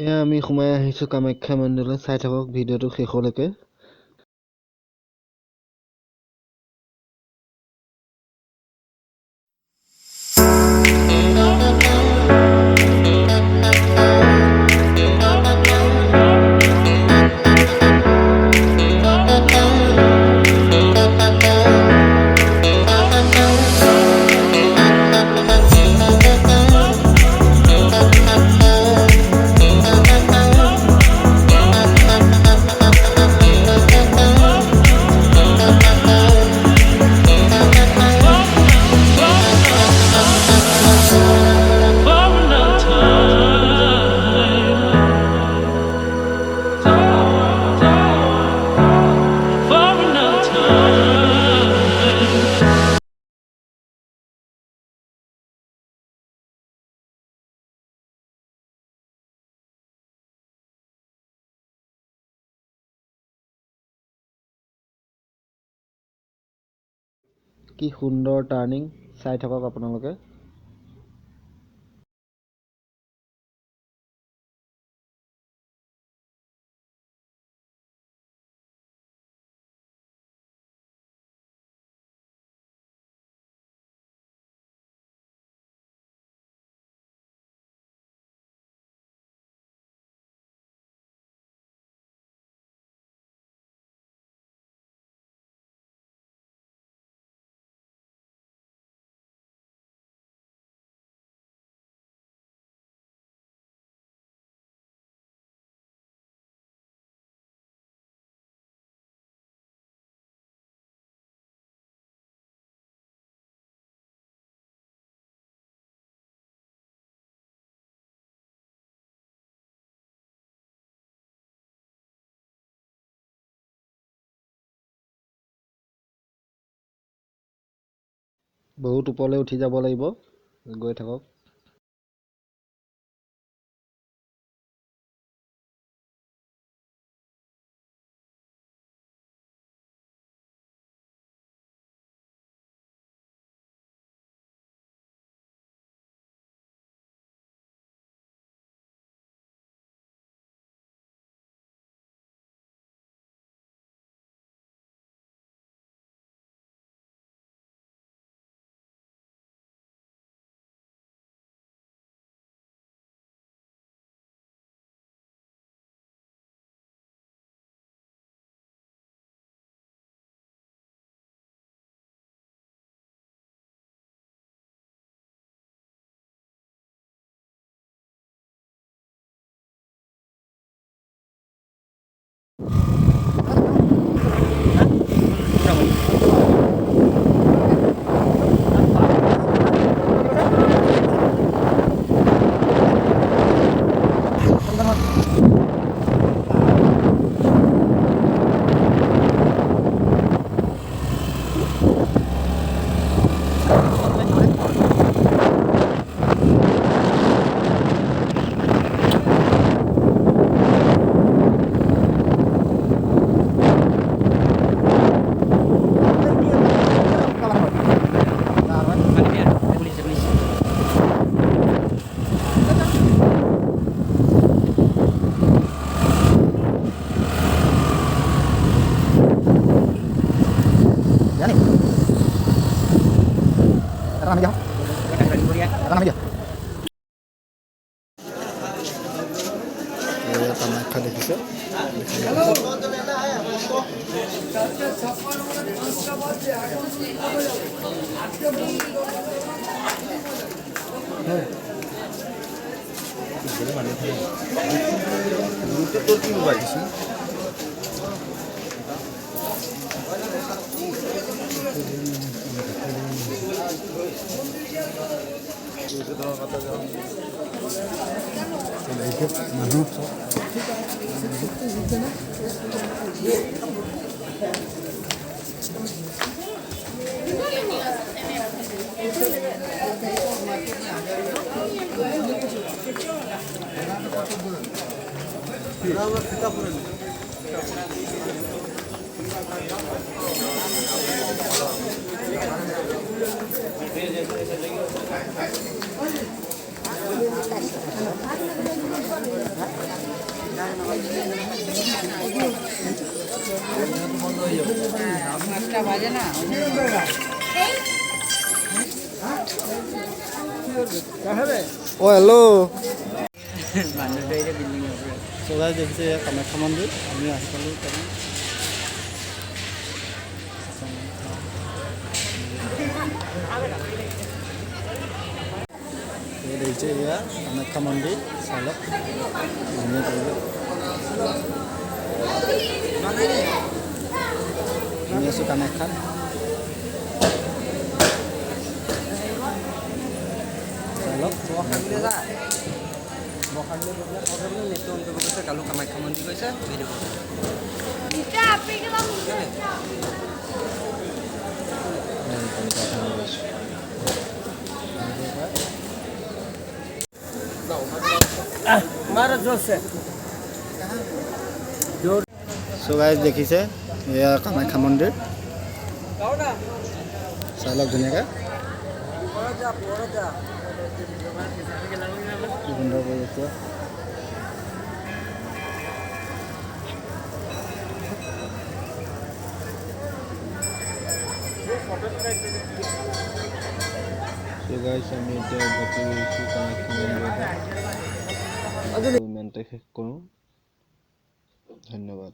এয়া আমি সোমাই আহিছো কামাখ্যা মন্দিৰলৈ, চাই থাকক ভিডিঅ'টো শেষলৈকে। কি সুন্দৰ টাৰ্ণিং, চাই থাকক আপোনালোকে। বহুত ওপৰলৈ উঠি যাব লাগিব, গৈ থাকক। কামাখ্যা দেখিছে। মানুহ ও হেল্ল' মানুহ বিল্ডিং চলাই দেখিছে কামাখ্যা মন্দিৰ আমি আহি পালোঁ তাতে দেখিছে এয়া কামাখ্যা মন্দিৰ চাই লওক ধুনীয়া আমি আছোঁ কামাখ্যাত চাই লওক কালো কামাখ্যা মন্দিৰ গৈছে সো গাইজ দেখিছে এয়া কামাখ্যা মন্দিৰ চাই লওক ধুনীয়াকৈ কি সুন্দৰ পৰিছে So guys, আমি এতিয়া উভতি গৈছোঁ কামাখ্যা মন্দিৰতে ইমানতে শেষ কৰোঁ ধন্যবাদ